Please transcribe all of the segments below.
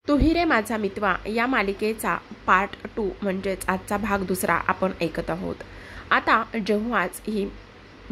तुही रे माझा मितवा या मालिकेचा पार्ट 2 म्हणजेच आजचा भाग दुसरा आपण ऐकत आहोत। आता जेव्हाच ही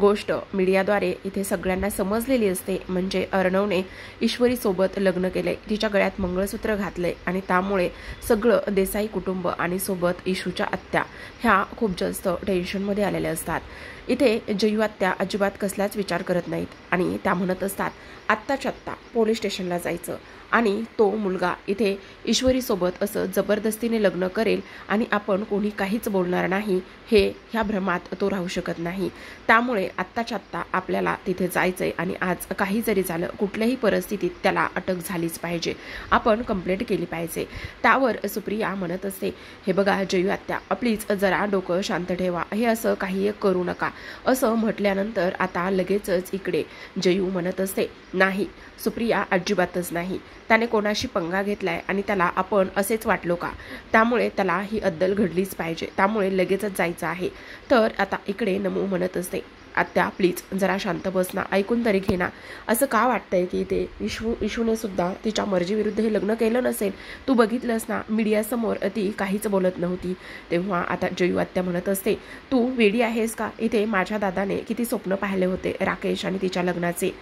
गोष्ट मीडियाद्वारे इथे सगळ्यांना समजलेली असते, म्हणजे अर्णवने ईश्वरीसोबत लग्न केले, तिच्या गळ्यात मंगळसूत्र घातले आणि त्यामुळे सगळं देसाई कुटुंब आणि सोबत इशूच्या आत्या ह्या खूप जास्त टेन्शनमध्ये आलेल्या असतात। इथे जयू आत्या अजिबात कसलाच विचार करत नाहीत आणि त्या म्हणत असतात आत्ताच्या आत्ता पोलीस स्टेशनला जायचं आणि तो मुलगा इथे ईश्वरीसोबत असं जबरदस्तीने लग्न करेल आणि आपण कोणी काहीच बोलणार नाही, हे ह्या भ्रमात तो राहू शकत नाही। त्यामुळे आत्ताच्या आत्ता आपल्याला तिथे जायचंय आणि आज काही जरी झालं कुठल्याही परिस्थितीत त्याला अटक झालीच पाहिजे, आपण कंप्लेंट केली पाहिजे। त्यावर सुप्रिया म्हणत असते हे बघा जयू आत्या प्लीज जरा डोकं शांत ठेवा, हे असं काही करू नका। असं म्हटल्यानंतर आता लगेचच इकडे जयू म्हणत असते नाही सुप्रिया अजिबातच नाही, त्याने कोणाशी पंगा घेतलाय आणि त्याला आपण असेच वाटलो का, त्यामुळे त्याला ही अद्दल घडलीच पाहिजे, त्यामुळे लगेचच जायचं आहे। तर आता इकडे नमू म्हणत असते आत्या प्लीज जरा शांत बस ना, ऐकून तरी घे ना, असं का वाटतंय की ते इशूने सुद्धा तिच्या मर्जीविरुद्ध हे लग्न केलं नसेल, तू बघितलंस ना मीडियासमोर ती काहीच बोलत नव्हती। तेव्हा आता जयू आत्या म्हणत असते तू वेडी आहेस का, इथे माझ्या दादाने किती स्वप्न पाहिले होते राकेश आणि तिच्या लग्नाचे।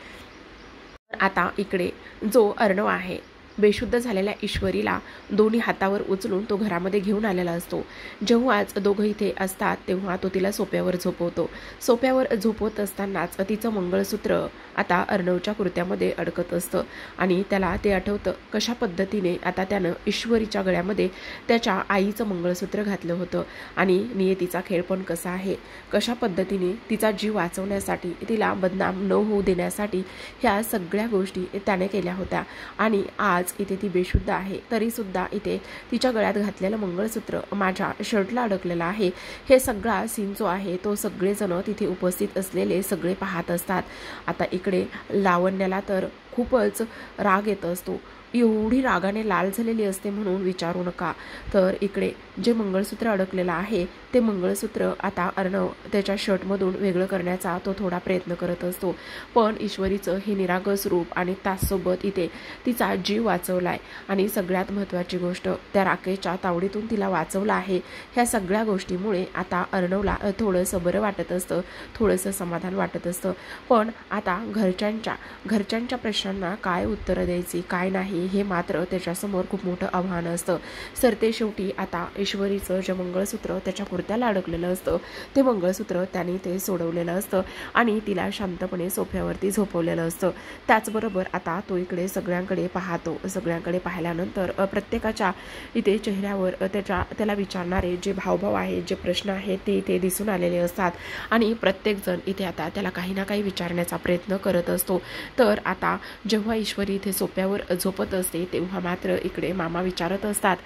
आता इकडे जो अर्णव आहे बेशुद्ध झालेल्या ईश्वरीला दोन्ही हातावर उचलून तो घरामध्ये घेऊन आलेला असतो। जेव्हाच दोघं इथे असतात तेव्हा तो तिला सोप्यावर झोपवतो। सोप्यावर झोपवत असतानाच तिचं मंगळसूत्र आता अर्णवच्या कुर्त्यामध्ये अडकत असतं आणि त्याला ते आठवतं कशा पद्धतीने आता त्यानं ईश्वरीच्या गळ्यामध्ये त्याच्या आईचं मंगळसूत्र घातलं होतं आणि नियतीचा खेळ पण कसा आहे, कशा पद्धतीने तिचा जीव वाचवण्यासाठी तिला बदनाम न होऊ देण्यासाठी ह्या सगळ्या गोष्टी त्याने केल्या होत्या। आणि आज इथे ती बेशुद्ध आहे तरी सुद्धा इथे तिच्या गळ्यात घातलेलं मंगळसूत्र माझ्या शर्टला अडकलेलं आहे, हे सगळा सीन जो आहे तो सगळेजण तिथे उपस्थित असलेले सगळे पाहत असतात। आता इकडे लावण्याला तर खूपच राग येत असतो, एवढी रागाने लाल झालेली असते म्हणून विचारू नका। तर इकडे जे मंगळसूत्र अडकलेलं आहे ते मंगळसूत्र आता अर्णव त्याच्या शर्टमधून वेगळं करण्याचा तो थोडा प्रयत्न करत असतो, पण ईश्वरीचं हे निरागस रूप आणि त्याचसोबत इथे तिचा जीव वाचवलाय आणि सगळ्यात महत्त्वाची गोष्ट त्या राकेशच्या तावडीतून तिला वाचवलं आहे, ह्या सगळ्या गोष्टीमुळे आता अर्णवला थोडंसं बरं वाटत असतं, थोडंसं समाधान वाटत असतं। पण आता घरच्यांच्या प्रश्नांना काय उत्तरं द्यायची काय नाही हे मात्र त्याच्यासमोर खूप मोठं आव्हान असतं। सरते शेवटी आता ईश्वरीचं जे मंगळसूत्र त्याच्या कुर्त्याला अडकलेलं असतं ते मंगळसूत्र त्याने ते सोडवलेलं असतं आणि तिला शांतपणे सोफ्यावरती झोपवलेलं असतं। त्याचबरोबर आता तो इकडे सगळ्यांकडे पाहतो, सगळ्यांकडे पाहिल्यानंतर प्रत्येकाच्या इथे चेहऱ्यावर त्याला विचारणारे जे भावभाव आहेत, जे प्रश्न आहेत ते इथे दिसून आलेले असतात आणि प्रत्येकजण इथे आता त्याला काही ना काही विचारण्याचा प्रयत्न करत असतो। तर आता जेव्हा ईश्वरी इथे सोप्यावर झोपत असते तेव्हा मात्र इकडे मामा विचारत असतात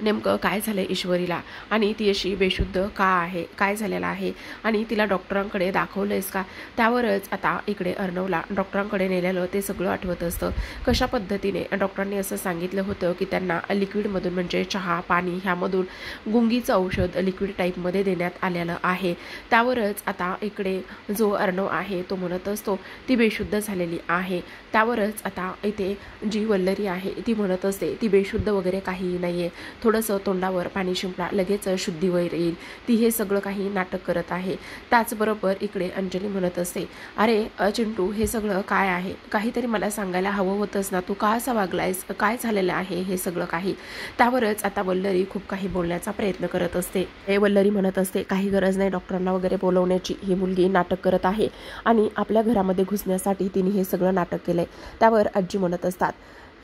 नेमकं काय झालंय ईश्वरीला आणि ती अशी बेशुद्ध का आहे, काय झालेलं आहे आणि तिला डॉक्टरांकडे दाखवलंयस का। त्यावरच आता इकडे अर्णवला डॉक्टरांकडे नेलेलं ते सगळं आठवत असतं, कशा पद्धतीने डॉक्टरांनी असं सांगितलं होतं की त्यांना लिक्विडमधून म्हणजे चहा पाणी ह्यामधून गुंगीचं औषध लिक्विड टाईपमध्ये देण्यात आलेलं आहे। त्यावरच आता इकडे जो अर्णव आहे तो म्हणत असतो ती बेशुद्ध झालेली आहे। त्यावरच आता इथे जी वल्लरी आहे ती म्हणत असते ती बेशुद्ध वगैरे काहीही नाहीये, थोडंसं तोंडावर पाणी शिंपला लगेच शुद्धीवर येईल, ती हे सगळं काही नाटक करत आहे। त्याचबरोबर इकडे अंजली म्हणत असते अरे चिंटू हे सगळं काय आहे, काहीतरी मला सांगायला हवं होतंस ना, तू का असा वागलायस, काय झालेलं आहे हे सगळं काही। त्यावरच आता वल्लरी खूप काही बोलण्याचा प्रयत्न करत असते। हे वल्लरी म्हणत असते काही गरज नाही डॉक्टरांना वगैरे बोलवण्याची, ही मुलगी नाटक करत आहे आणि आपल्या घरामध्ये घुसण्यासाठी तिने हे सगळं नाटक केलंय। त्यावर आजी म्हणत असतात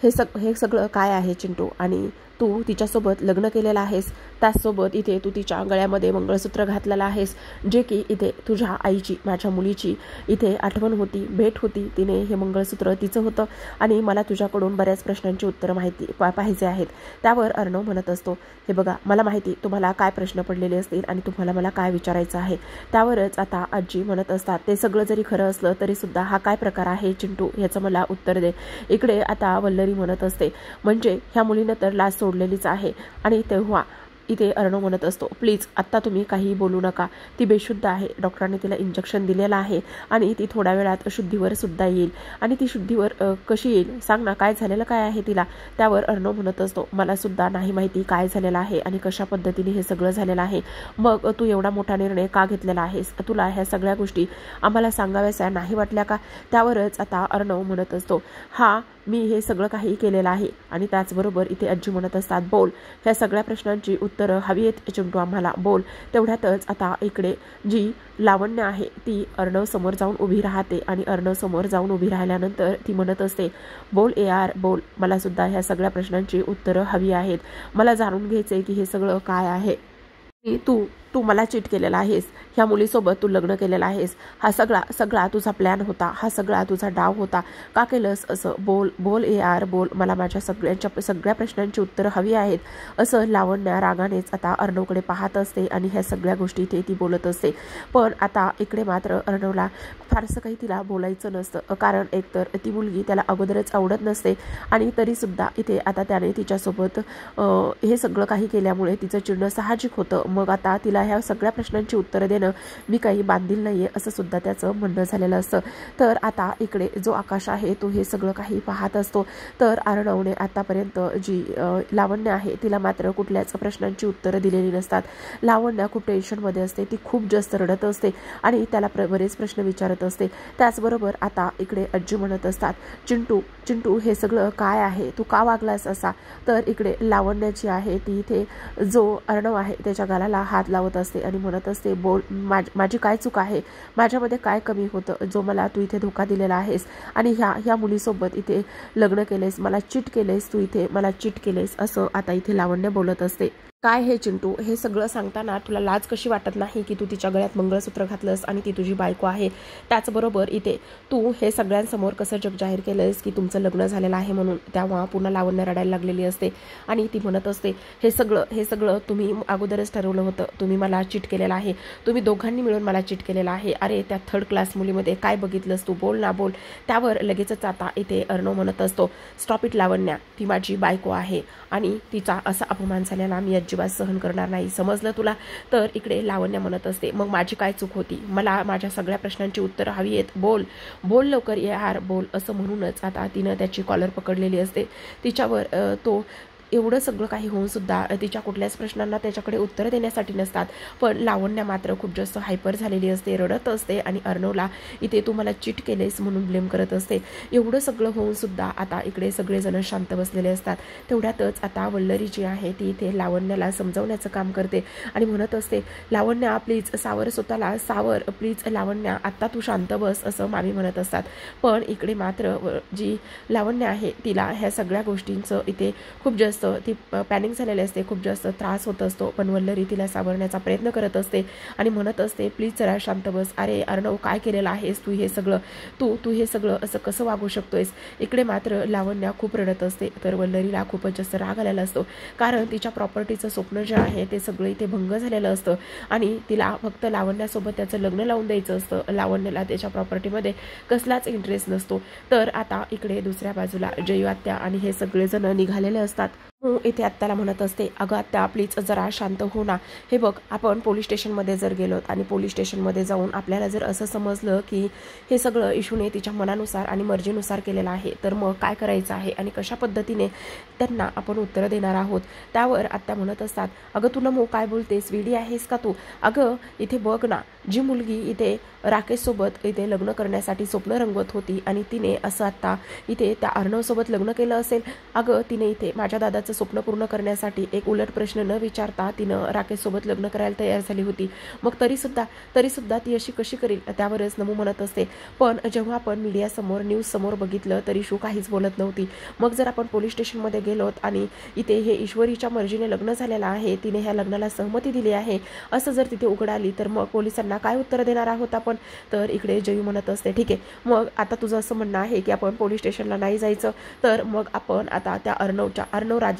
हे सगळं काय आहे चिंटू, आणि तू तिच्यासोबत लग्न केलेलं आहेस, त्याचसोबत इथे तू तिच्या गळ्यामध्ये मंगळसूत्र घातलेलं आहेस, जे की इथे तुझ्या आईची माझ्या मुलीची इथे आठवण होती, भेट होती, तिने हे मंगळसूत्र तिचं होतं आणि मला तुझ्याकडून बऱ्याच प्रश्नांची उत्तरं पाहिजे आहेत। त्यावर अर्णव म्हणत असतो हे बघा मला माहिती तुम्हाला काय प्रश्न पडलेले असतील आणि तुम्हाला मला काय विचारायचं आहे। त्यावरच आता आजी म्हणत असतात ते सगळं जरी खरं असलं तरी सुद्धा हा काय प्रकार आहे चिंटू, याचं मला उत्तर दे। इकडे आता वल्लरी म्हणत असते म्हणजे ह्या मुलीनं तर लाज सोडलेलीच आहे आणि तेव्हा इथे अर्णव म्हणत असतो, प्लीज आत्ता तुम्ही काही बोलू नका, ती बेशुद्ध आहे, डॉक्टरांनी तिला इंजेक्शन दिलेलं आहे आणि ती थोड्या वेळात शुद्धीवर सुद्धा येईल. आणि ती शुद्धीवर कशी येईल सांग ना, काय झालेलं काय आहे तिला. त्यावर अर्णव म्हणत असतो, मला सुद्धा नाही माहिती काय झालेलं आहे आणि कशा पद्धतीने हे सगळं झालेलं आहे. मग तू एवढा मोठा निर्णय का घेतलेला आहेस, तुला ह्या सगळ्या गोष्टी आम्हाला सांगाव्याच्या नाही वाटल्या का. त्यावरच आता अर्णव म्हणत असतो, हा मी हे सगळं काही केलेलं आहे. आणि त्याचबरोबर इथे आजी म्हणत असतात, बोल, ह्या सगळ्या प्रश्नांची उत्तरं हवी आहेत चिंटू आम्हाला, बोल. तेवढ्यातच आता इकडे जी लावण्य आहे ती अर्णव समोर जाऊन उभी राहते आणि अर्णव समोर जाऊन उभी राहिल्यानंतर ती म्हणत असते, बोल यार बोल, मला सुद्धा ह्या सगळ्या प्रश्नांची उत्तरं हवी आहेत. मला जाणून घ्यायचंय की हे सगळं काय आहे. तू तू मला चीट केलेला आहेस, ह्या मुलीसोबत तू लग्न केलेलं आहेस, हा सगळा तुझा प्लॅन होता, हा सगळा तुझा डाव होता, का केलंस असं. बोल बोल यार बोल, मला माझ्या सगळ्या प्रश्नांची उत्तरं हवी आहेत असं लावण्या रागानेच आता अर्णवकडे पाहत असते आणि ह्या सगळ्या गोष्टी इथे ती बोलत असते. पण आता इकडे मात्र अर्णवला फारसं काही तिला बोलायचं नसतं, कारण एकतर ती मुलगी त्याला अगोदरच आवडत नसते आणि तरीसुद्धा इथे आता त्याने तिच्यासोबत हे सगळं काही केल्यामुळे तिचं चिडणं साहजिक होतं. मग आता तिला ह्या सगळ्या प्रश्नांची उत्तरं देणं मी काही बांधील नाहीये असं सुद्धा त्याचं म्हणणं झालेलं असतं. तर आता इकडे जो आकाश आहे तो हे सगळं काही पाहत असतो. तर अर्णवने आतापर्यंत जी लावण्य आहे तिला मात्र कुठल्याच प्रश्नांची उत्तरं दिलेली नसतात. लावण्य खूप टेन्शनमध्ये असते, ती खूप जास्त रडत असते आणि त्याला बरेच प्रश्न विचारत असते. त्याचबरोबर आता इकडे आजी म्हणत असतात, चिंटू चिंटू हे सगळं काय आहे, तू का वागलास असा. तर इकडे लावण्याची आहे ती इथे जो अर्णव आहे त्याच्या गालाला हात लावत असते आणि म्हणत असते, बोल, माझी काय चूक आहे, माझ्यामध्ये काय कमी होतं जो मला तू इथे धोका दिलेला आहेस आणि ह्या मुलीसोबत इथे लग्न केलेस, मला चीट केलेस, तू इथे मला चीट केलेस असं आता इथे लावण्य बोलत असते. काय हे चिंटू, हे सगळं सांगताना तुला लाज कशी वाटत नाही की तू तिच्या गळ्यात मंगळसूत्र घातलंस आणि ती तुझी बायको आहे. त्याचबरोबर इथे तू हे सगळ्यांसमोर कसं जग जाहीर केलंस की तुमचं लग्न झालेलं आहे म्हणून. तेव्हा पुन्हा लावण्य रडायला लागलेली असते आणि ती म्हणत असते, हे सगळं तुम्ही अगोदरच ठरवलं होतं, तुम्ही मला चीट केलेलं आहे, तुम्ही दोघांनी मिळून मला चीट केलेलं आहे. अरे त्या थर्ड क्लास मुलीमध्ये काय बघितलंस तू, बोल ना बोल. त्यावर लगेचच आता इथे अर्णव म्हणत असतो, स्टॉप इट लावण्या, ती माझी बायको आहे आणि तिचा असा अपमान झालेला मी अजिबात सहन करणार नाही, समजलं तुला. तर इकडे लावण्य म्हणत असते, मग माझी काय चूक होती, मला माझ्या सगळ्या प्रश्नांची उत्तरं हवी आहेत, बोल बोल लवकर यार बोल असं म्हणूनच आता तिनं त्याची कॉलर पकडलेली असते. तिच्यावर तो एवढं सगळं काही होऊन सुद्धा तिच्या कुठल्याच प्रश्नांना त्याच्याकडे उत्तर देण्यासाठी नसतात. पण लावण्य मात्र खूप जास्त हायपर झालेली असते, रडत असते आणि अर्णवला इथे तू मला चीट केलेस म्हणून ब्लेम करत असते. एवढं सगळं होऊन सुद्धा आता इकडे सगळेजण शांत बसलेले असतात. तेवढ्यातच आता वल्लरी जी आहे ती इथे लावण्याला समजावण्याचं काम करते आणि म्हणत असते, लावण्या प्लीज सावर स्वतःला, सावर प्लीज लावण्या, आत्ता तू शांत बस असं मामी म्हणत असतात. पण इकडे मात्र जी लावण्य आहे तिला ह्या सगळ्या गोष्टींचं इथे खूप जास्त ती पॅनिक झालेली असते, खूप जास्त त्रास होत असतो. पण वल्लरी तिला सावरण्याचा प्रयत्न करत असते आणि म्हणत असते, प्लीज जरा शांत बस, अरे अर्णव काय केलेलं आहेस तू, हे सगळं तू हे सगळं असं कसं वागू शकतोयस. इकडे मात्र लावण्या खूप रडत असते. तर वल्लरीला खूपच जास्त राग आलेला असतो, कारण तिच्या प्रॉपर्टीचं स्वप्न जे आहे ते सगळं इथे भंग झालेलं असतं आणि तिला फक्त लावण्यासोबत त्याचं लग्न लावून द्यायचं असतं. लावण्याला त्याच्या प्रॉपर्टीमध्ये कसलाच इंटरेस्ट नसतो. तर आता इकडे दुसऱ्या बाजूला जयू आत्या आणि हे सगळेजण निघालेले असतात. इथे आत्याला म्हणत असते, अगं आत्या प्लीज जरा शांत हो ना, हे बघ आपण पोलीस स्टेशनमध्ये जर गेलोत आणि पोलीस स्टेशनमध्ये जाऊन आपल्याला जर असं समजलं की हे सगळं इशूने तिच्या मनानुसार आणि मर्जीनुसार केलेलं आहे तर मग काय करायचं आहे आणि कशा पद्धतीने त्यांना आपण उत्तरं देणार आहोत. त्यावर आत्या म्हणत असतात, अगं तू नमो काय बोलतेस, वेडी आहेस का तू. अगं इथे बघ ना, जी मुलगी इथे राकेशसोबत इथे लग्न करण्यासाठी स्वप्न रंगवत होती आणि तिने असं आत्ता इथे त्या अर्णवसोबत लग्न केलं असेल. अगं तिने इथे माझ्या दादाचं स्वप्न पूर्ण करण्यासाठी एक उलट प्रश्न न विचारता तिनं राकेशसोबत लग्न करायला तयार झाली होती. मग तरीसुद्धा ती अशी कशी करेल. त्यावरच नमू म्हणत असते, पण जेव्हा आपण मीडियासमोर न्यूजसमोर बघितलं तरी शू काहीच बोलत नव्हती. मग जर आपण पोलीस स्टेशनमध्ये गेलोत आणि इथे हे ईश्वरीच्या मर्जीने लग्न झालेलं आहे, तिने ह्या लग्नाला सहमती दिली आहे असं जर तिथे उघड आली तर मग पोलिसांना काय उत्तर देणार आहोत आपण. तर इकडे जयू म्हणत असते, ठीक आहे मग आता तुझं असं म्हणणं आहे की आपण पोलीस स्टेशनला नाही जायचं, तर मग आपण आता त्या अर्णव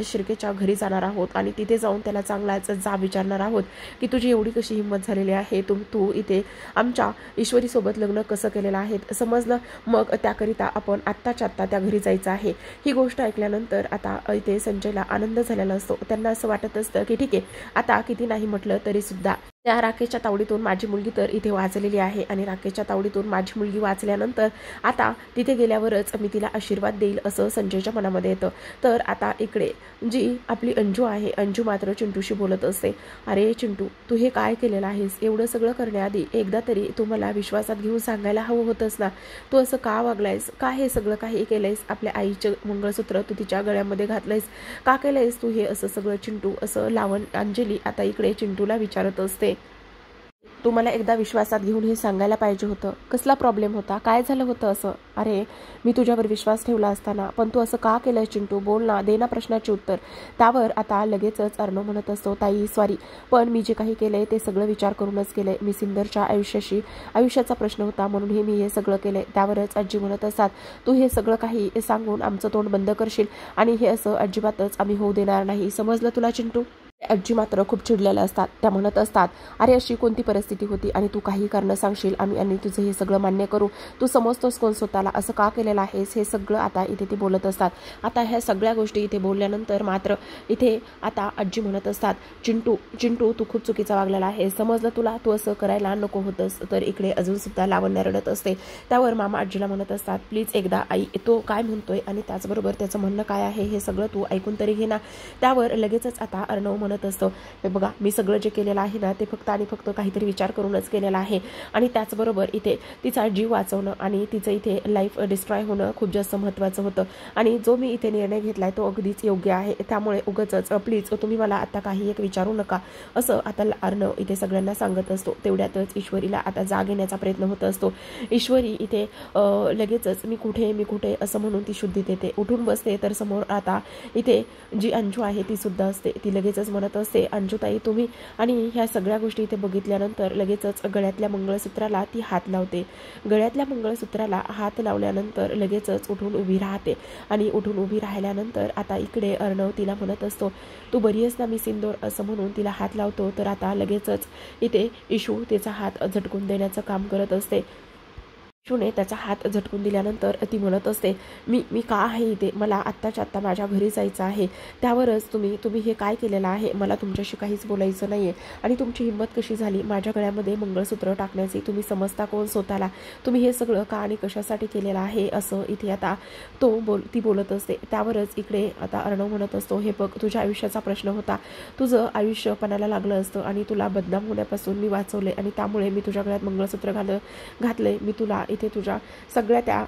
त्या शिर्केच्या घरी जाणार आहोत आणि तिथे जाऊन त्याला चांगलाच विचारणार आहोत की तुझी एवढी कशी हिंमत झालेली आहे, तू इथे आमच्या ईश्वरीसोबत लग्न कसं केलेलं आहे, समजलं. मग त्याकरिता आपण आत्ताच्या आत्ता त्या घरी जायचं आहे. ही गोष्ट ऐकल्यानंतर आता इथे संजयला आनंद झालेला असतो. त्यांना असं वाटत असतं की ठीक आहे, आता किती नाही म्हटलं तरी सुद्धा त्या राकेशच्या तावडीतून माझी मुलगी तर इथे वाचलेली आहे आणि राकेशच्या तावडीतून माझी मुलगी वाचल्यानंतर आता तिथे गेल्यावरच मी तिला आशीर्वाद देईल असं संजयच्या मनामध्ये येतं. तर आता इकडे जी आपली अंजू आहे, अंजू मात्र चिंटूशी बोलत असते. अरे चिंटू, तू हे काय केलेलं आहेस? एवढं सगळं करण्याआधी एकदा तरी तू मला विश्वासात घेऊन सांगायला हवं होतंस ना. तू असं का वागलायस? का हे सगळं काही केलंयस? आपल्या आईचं मंगळसूत्र तू तिच्या गळ्यामध्ये घातलंयस, का केलंयस तू हे असं सगळं चिंटू? असं अंजली आता इकडे चिंटूला विचारत असते. तू मला एकदा विश्वासात घेऊन हे सांगायला पाहिजे होतं. कसला प्रॉब्लेम होता? काय झालं होतं असं? अरे मी तुझ्यावर विश्वास ठेवला असताना पण तू असं का केलंय चिंटू? बोल ना, दे ना प्रश्नाचे उत्तर. त्यावर आता लगेचच अर्णव म्हणत असतो, ताई सॉरी, पण मी जे काही केलंय ते सगळं विचार करूनच केलंय. मी सिंदरच्या आयुष्याचा प्रश्न होता म्हणून मी हे सगळं केलंय. त्यावरच आजी म्हणत असतात, तू हे सगळं काही सांगून आमचं तोंड बंद करशील आणि हे असं अजिबातच आम्ही होऊ देणार नाही. समजलं तुला चिंटू? आजी मात्र खूप चिडलेल्या असतात. त्या म्हणत असतात, अरे अशी कोणती परिस्थिती होती आणि तू काही कारण सांगशील आणि तुझं हे सगळं मान्य करू? तू समजतोस कोण स्वतःला? असं का केलेलं आहेस? हे सगळं आता इथे ते बोलत असतात. आता ह्या सगळ्या गोष्टी इथे बोलल्यानंतर मात्र इथे आता आजी म्हणत असतात, चिंटू तू खूप चुकीचा वागलेला आहे. समजलं तुला? तू असं करायला नको होतंस. तर इकडे अजून सुद्धा लावण्य रडत असते. त्यावर मामा आजीला म्हणत असतात, प्लीज एकदा आई तो काय म्हणतोय आणि त्याचबरोबर त्याचं म्हणणं काय आहे हे सगळं तू ऐकून तरी घे ना. त्यावर लगेचच आता अर्णव म्हणत असतो, बघा मी सगळं जे केलेलं आहे ना ते फक्त आणि फक्त काहीतरी विचार करूनच केलेलं आहे आणि त्याचबरोबर इथे तिचा जीव वाचवणं आणि तिचं इथे लाईफ डिस्ट्रॉय होणं खूप जास्त महत्त्वाचं होतं आणि जो मी इथे निर्णय घेतलाय तो अगदीच योग्य आहे. त्यामुळे उगाचच प्लीज तुम्ही मला आता काही एक विचारू नका असं आता अर्णव इथे सगळ्यांना सांगत असतो. तेवढ्यातच ईश्वरीला आता जाग येण्याचा प्रयत्न होत असतो. ईश्वरी इथे लगेचच मी कुठे असं म्हणून ती शुद्धी देते, उठून बसते. तर समोर आता इथे जी अंजू आहे ती सुद्धा असते. ती लगेचच म्हणत असते, अंजुताई तुम्ही, आणि ह्या सगळ्या गोष्टी इथे बघितल्यानंतर लगेचच गळ्यातल्या मंगळसूत्राला ती हात लावते. गळ्यातल्या मंगळसूत्राला हात लावल्यानंतर लगेचच उठून उभी राहते आणि उठून उभी राहिल्यानंतर आता इकडे अर्णव तिला म्हणत असतो, तू बरी आहेस ना मी सिंदूर, असं म्हणून तिला हात लावतो. तर आता लगेचच इथे इशू तिचा हात झटकून देण्याचं काम करत असते. इशूने त्याचा हात झटकून दिल्यानंतर ती म्हणत असते, मी का आहे इथे? मला आत्ताच्या आत्ता माझ्या घरी जायचं आहे. त्यावरच तुम्ही हे काय केलेलं आहे? मला तुमच्याशी काहीच बोलायचं नाही आहे. आणि तुमची हिंमत कशी झाली माझ्या गळ्यामध्ये मंगळसूत्र टाकण्याची? तुम्ही समजता कोण स्वतःला? तुम्ही हे सगळं का आणि कशासाठी केलेलं आहे? असं इथे आता ती बोलत असते. त्यावरच इकडे आता अर्णव म्हणत असतो, हे बघ तुझ्या आयुष्याचा प्रश्न होता. तुझं आयुष्य पणाला लागलं असतं आणि तुला बदनाम होण्यापासून मी वाचवले आणि त्यामुळे मी तुझ्या गळ्यात मंगळसूत्र घातलंय. मी तुला इथे तुझ्या सगळ्या त्या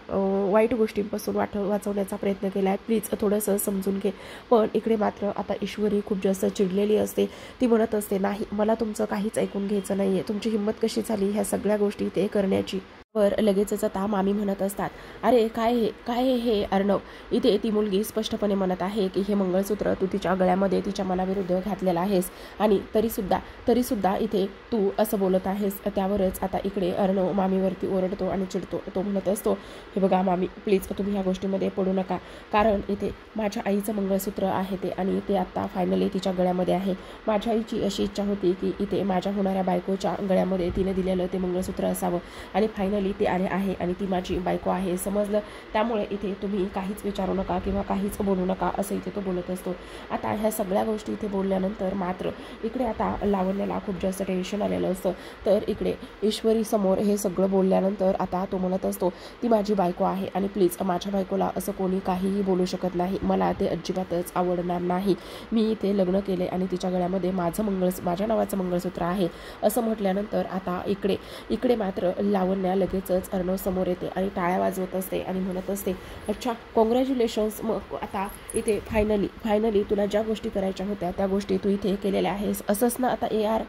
वाईट गोष्टींपासून वाचवण्याचा प्रयत्न केला आहे. प्लीज थोडंसं समजून घे. पण इकडे मात्र आता ईश्वरी खूप जास्त चिडलेली असते. ती म्हणत असते, नाही मला तुमचं काहीच ऐकून घ्यायचं नाही आहे. तुमची हिंमत कशी झाली ह्या सगळ्या गोष्टी ते करण्याची? वर लगेचच आता मामी म्हणत असतात, अरे काय हे अर्णव? इथे ती मुलगी स्पष्टपणे म्हणत आहे की हे मंगळसूत्र तू तिच्या गळ्यामध्ये तिच्या मनाविरुद्ध घातलेलं आहेस आणि तरीसुद्धा इथे तू असं बोलत आहेस. त्यावरच आता इकडे अर्णव मामीवरती ओरडतो आणि चिडतो. तो म्हणत असतो, हे बघा मामी प्लीज तुम्ही ह्या गोष्टीमध्ये पडू नका, कारण इथे माझ्या आईचं मंगळसूत्र आहे ते आणि ते आत्ता फायनली तिच्या गळ्यामध्ये आहे. माझ्या आईची अशी इच्छा होती की इथे माझ्या होणाऱ्या बायकोच्या गळ्यामध्ये तिने दिलेलं ते मंगळसूत्र असावं आणि फायनली ते आहे आणि ती माझी बायको आहे. समजलं? त्यामुळे इथे तुम्ही काहीच विचारू नका किंवा काहीच बोलू नका असं इथे तो बोलत असतो. आता ह्या सगळ्या गोष्टी इथे बोलल्यानंतर मात्र इकडे आता लावण्याला खूप जास्त टेन्शन आलेलं असतं. तर इकडे ईश्वरी समोर हे सगळं बोलल्यानंतर आता तो म्हणत असतो, ती माझी बायको आहे आणि प्लीज माझ्या बायकोला असं कोणी काहीही बोलू शकत नाही. मला ते अजिबातच आवडणार नाही. मी इथे लग्न केले आणि तिच्या गळ्यामध्ये माझ्या नावाचं मंगळसूत्र आहे असं म्हटल्यानंतर आता इकडे मात्र लावण्या लगेचच अर्णव समोर येते आणि टाळ्या वाजवत असते आणि म्हणत असते, अच्छा कॉंग्रॅच्युलेशन्स. मग आता इथे फायनली तुला ज्या गोष्टी करायच्या होत्या त्या गोष्टी तू इथे केलेल्या आहेस असंच ना आता यार?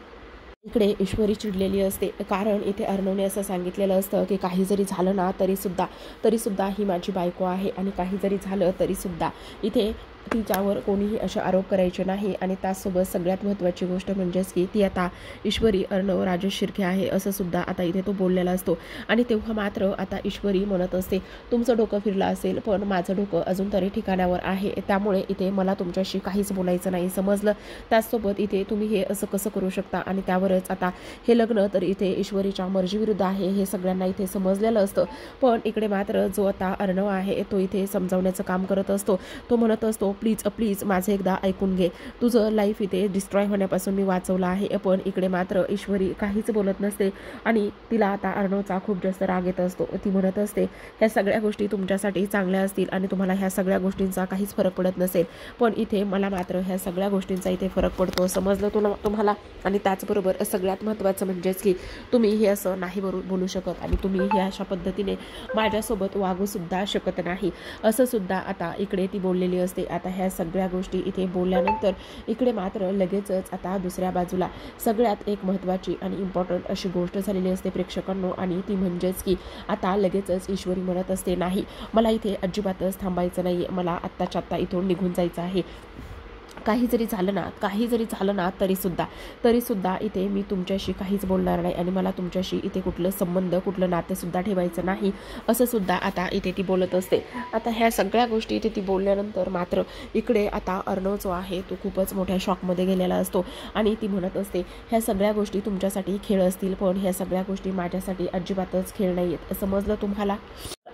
इकडे ईश्वरी चिडलेली असते, कारण इथे अर्णवने असं सांगितलेलं असतं की काही जरी झालं ना तरीसुद्धा ही माझी बायको आहे आणि काही जरी झालं तरीसुद्धा इथे तिच्यावर कोणीही असे आरोप करायचे नाही आणि त्याचसोबत सगळ्यात महत्त्वाची गोष्ट म्हणजेच की ती आता ईश्वरी अर्णव राजेश शिर्के आहे असं सुद्धा आता इथे तो बोललेला असतो. आणि तेव्हा मात्र आता ईश्वरी म्हणत असते, तुमचं डोकं फिरलं असेल पण माझं डोकं अजून तरी ठिकाणावर आहे, त्यामुळे इथे मला तुमच्याशी काहीच बोलायचं नाही, समजलं. त्याचसोबत इथे तुम्ही हे असं कसं करू शकता आणि त्यावरच आता हे लग्न तर इथे ईश्वरीच्या मर्जीविरुद्ध आहे हे सगळ्यांना इथे समजलेलं असतं. पण इकडे मात्र जो आता अर्णव आहे तो इथे समजावण्याचं काम करत असतो. तो म्हणत असतो, प्लीज प्लीज माझं एकदा ऐकून घे, तुझं लाईफ इथे डिस्ट्रॉय होण्यापासून मी वाचवलं आहे. पण इकडे मात्र ईश्वरी काहीच बोलत नसते आणि तिला आता अर्णवचा खूप जास्त राग येत असतो. ती म्हणत असते, ह्या सगळ्या गोष्टी तुमच्यासाठी चांगल्या असतील आणि तुम्हाला ह्या सगळ्या गोष्टींचा काहीच फरक पडत नसेल, पण इथे मला मात्र ह्या सगळ्या गोष्टींचा इथे फरक पडतो, समजलं तुम्हाला. आणि त्याचबरोबर सगळ्यात महत्त्वाचं म्हणजेच की तुम्ही हे असं नाही बोलू शकत आणि तुम्ही हे अशा पद्धतीने माझ्यासोबत वागू सुद्धा शकत नाही असं सुद्धा आता इकडे ती बोललेली असते. आता ह्या सगळ्या गोष्टी इथे बोलल्यानंतर इकडे मात्र लगेचच आता दुसऱ्या बाजूला सगळ्यात एक महत्त्वाची आणि इम्पॉर्टंट अशी गोष्ट झालेली असते प्रेक्षकांनो, आणि ती म्हणजेच की आता लगेचच ईश्वरी म्हणत असते, नाही मला इथे अजिबातच थांबायचं नाही, मला आत्ताच्या आत्ता इथून निघून जायचं आहे. काही जरी झालं ना तरीसुद्धा इथे मी तुमच्याशी काहीच बोलणार नाही आणि मला तुमच्याशी इथे कुठलं नातेसुद्धा ठेवायचं नाही असं सुद्धा आता इथे ती बोलत असते. आता ह्या सगळ्या गोष्टी इथे ती बोलल्यानंतर मात्र इकडे आता अर्णव जो आहे तो खूपच मोठ्या शॉकमध्ये गेलेला असतो आणि ती म्हणत असते, ह्या सगळ्या गोष्टी तुमच्यासाठी खेळ असतील पण ह्या सगळ्या गोष्टी माझ्यासाठी अजिबातच खेळ नाही आहेत, समजलं तुम्हाला.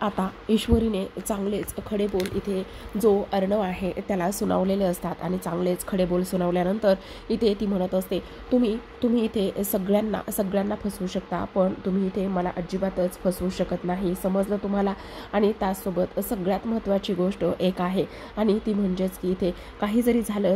आता ईश्वरीने चांगलेच खडे बोल इथे जो अर्णव आहे त्याला सुनावलेले असतात आणि चांगलेच खडे बोल सुनावल्यानंतर इथे ती म्हणत असते, तुम्ही इथे सगळ्यांना फसवू शकता पण तुम्ही इथे मला अजिबातच फसवू शकत नाही, समजलं तुम्हाला. आणि त्याचसोबत सगळ्यात महत्त्वाची गोष्ट एक आहे आणि ती म्हणजेच की इथे काही जरी झालं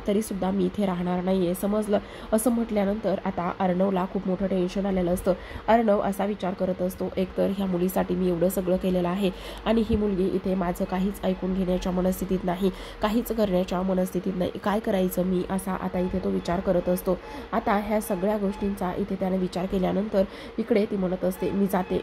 तरीसुद्धा मी इथे राहणार नाही आहे, समजलं. असं म्हटल्यानंतर आता अर्णवला खूप मोठं टेन्शन आलेलं असतं. अर्णव असा विचार करत असतो, एकतर ह्या मुलीसाठी मी एवढं सगळं केलेलं आहे आणि ही मुलगी इथे माझं काहीच ऐकून घेण्याच्या मनस्थितीत नाही, काहीच करण्याच्या मनस्थितीत नाही, काय करायचं मी, असा आता इथे तो विचार करत असतो. आता ह्या सगळ्या गोष्टींचा इथे त्याने विचार केल्यानंतर इकडे ती म्हणत असते,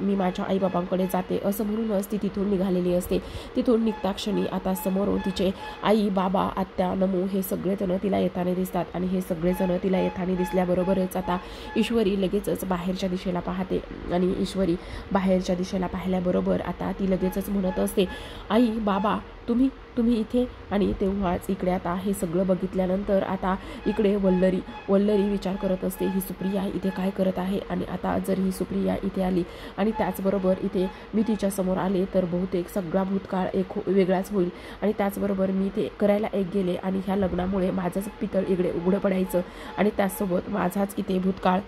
मी माझ्या आईबाबांकडे जाते असं म्हणूनच ती तिथून निघालेली असते. तिथून निघता क्षणी आता समोरून तिचे आई, बाबा, आत्या, नमू हे सगळेजण तिला येताना दिसतात आणि हे सगळेजण तिला येताना दिसल्याबरोबरच आता ईश्वरी लगेचच बाहेरच्या दिशेला पाहते आणि ईश्वरी बाहेरच्या दिशेला पाहिल्याबरोबर आता ती लगेचच म्हणत असते, आई, बाबा, तुम्ही इथे. आणि तेव्हाच इकडे आता हे सगळं बघितल्यानंतर आता इकडे वल्लरी विचार करत असते, ही सुप्रिया इथे काय करत आहे आणि आता जर ही सुप्रिया इथे आली आणि त्याचबरोबर इथे मी तिच्या समोर आले तर बहुतेक सगळा भूतकाळ एक वेगळाच होईल आणि त्याचबरोबर मी ते करायला एक गेले आणि ह्या लग्नामुळे माझंच पितळ इकडे उघडं पडायचं आणि त्याचसोबत माझाच इथे भूतकाळ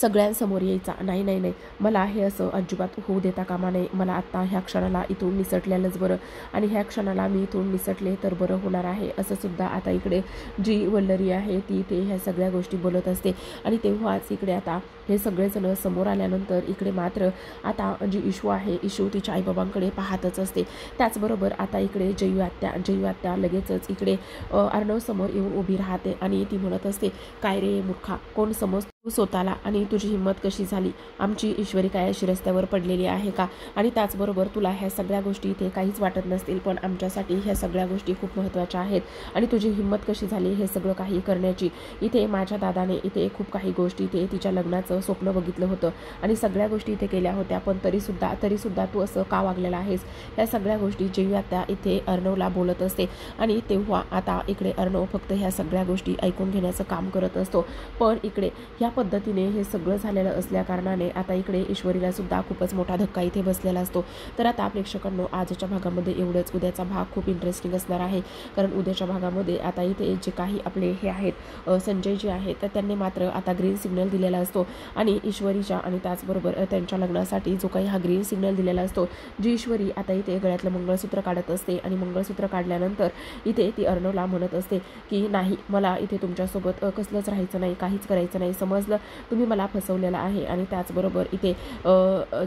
सगळ्यांसमोर यायचा. नाही, मला हे असं अजिबात होऊ देता कामा नये, मला आत्ता ह्या क्षणाला इथून निसटलेलंच बरं आणि ह्या क्षणाला मी इथून निसटले तर बरं होणार आहे असं सुद्धा आता इकडे जी वल्लरी आहे ती इथे ह्या सगळ्या गोष्टी बोलत असते. आणि तेव्हाच इकडे आता हे सगळेजण समोर आल्यानंतर इकडे मात्र आता जी इशू आहे, इशू तिच्या आईबाबांकडे पाहतच असते. त्याचबरोबर आता इकडे जयू आत्या लगेचच इकडे अर्णव समोर येऊन उभी राहते आणि ती म्हणत असते, काय रे मूर्खा, कोण समज तू स्वतःला आणि तुझी हिंमत कशी झाली, आमची ईश्वरी काय अशी रस्त्यावर पडलेली आहे का, आणि त्याचबरोबर तुला ह्या सगळ्या गोष्टी इथे काहीच वाटत नसतील पण आमच्यासाठी ह्या सगळ्या गोष्टी खूप महत्त्वाच्या आहेत आणि तुझी हिंमत कशी झाली हे सगळं काही करण्याची. इथे माझ्या दादाने इथे खूप काही गोष्टी इथे तिच्या लग्नाचं स्वप्न बघितलं होतं आणि सगळ्या गोष्टी इथे केल्या होत्या पण तरीसुद्धा तू असं का वागलेला आहेस, या सगळ्या गोष्टी जयू आत्या इथे अर्णवला बोलत असते. आणि तेव्हा आता इकडे अर्णव फक्त ह्या सगळ्या गोष्टी ऐकून घेण्याचं काम करत असतो. पण इकडे ह्या पद्धतीने हे सगळं झालेलं असल्याकारणाने आता इकडे ईश्वरीला सुद्धा खूपच मोठा धक्का इथे बसलेला असतो. तर आता प्रेक्षकांनो आजच्या भागामध्ये एवढंच. उद्याचा भाग खूप इंटरेस्टिंग असणार आहे कारण उद्याच्या भागामध्ये आता इथे जे काही आपले हे आहेत संजय जे आहेत तर त्यांनी मात्र आता ग्रीन सिग्नल दिलेला असतो आणि ईश्वरीच्या आणि त्याचबरोबर त्यांच्या लग्नासाठी जो काही हा ग्रीन सिग्नल दिलेला असतो, जी ईश्वरी आता इथे गळ्यातलं मंगळसूत्र काढत असते आणि मंगळसूत्र काढल्यानंतर इथे ती अर्णवला म्हणत असते की नाही, मला इथे तुमच्यासोबत कसलंच राहायचं नाही, काहीच करायचं नाही, समजलं, तुम्ही मला फसवलेलं आहे. आणि त्याचबरोबर इथे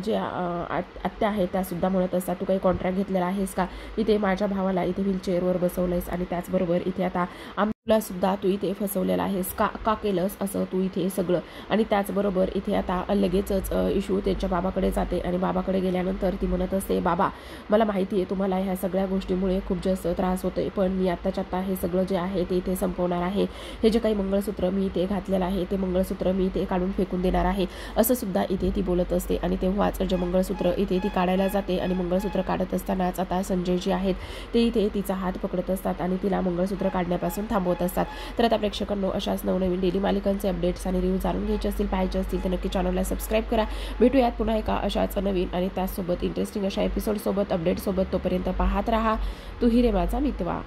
जे आत्या आहेत त्यासुद्धा म्हणत असतात, तू काही कॉन्ट्रॅक्ट घेतलेला आहेस का, इथे माझ्या भावाला इथे व्हीलचेअरवर बसवलंयस आणि त्याचबरोबर इथे आता तुला सुद्धा तू इथे फसवलेला आहेस का का केलंस असं तू इथे सगळं. आणि त्याचबरोबर इथे आता लगेचच इशू त्यांच्या बाबाकडे जाते आणि बाबाकडे गेल्यानंतर ती म्हणत असते, बाबा मला माहिती आहे तुम्हाला ह्या सगळ्या गोष्टीमुळे खूप जास्त त्रास होतोय, पण मी आत्ताच्या आत्ता हे सगळं जे आहे ते इथे संपवणार आहे. हे जे काही मंगळसूत्र मी इथे घातलेलं आहे ते मंगळसूत्र मी इथे काढून फेकून देणार आहे असं सुद्धा इथे ती बोलत असते. आणि तेव्हाच जे मंगळसूत्र इथे ती काढायला जाते आणि मंगळसूत्र काढत असतानाच आता संजय जे आहेत ते इथे तिचा हात पकडत असतात आणि तिला मंगळसूत्र काढण्यापासून थांबवत असतात. तर आता प्रेक्षकांनो अशाच नवनवीन डेली मालिकांचे अपडेट्स आणि रिव्ह्यू जाणून घ्यायचे असतील, पाहायचे असतील तर नक्की चॅनलला सबस्क्राईब करा. भेटूयात पुन्हा एका अशाच नवीन आणि त्याचसोबत इंटरेस्टिंग अशा एपिसोड सोबत अपडेट सोबत. तोपर्यंत पाहत राहा तू ही रे माझा मितवा.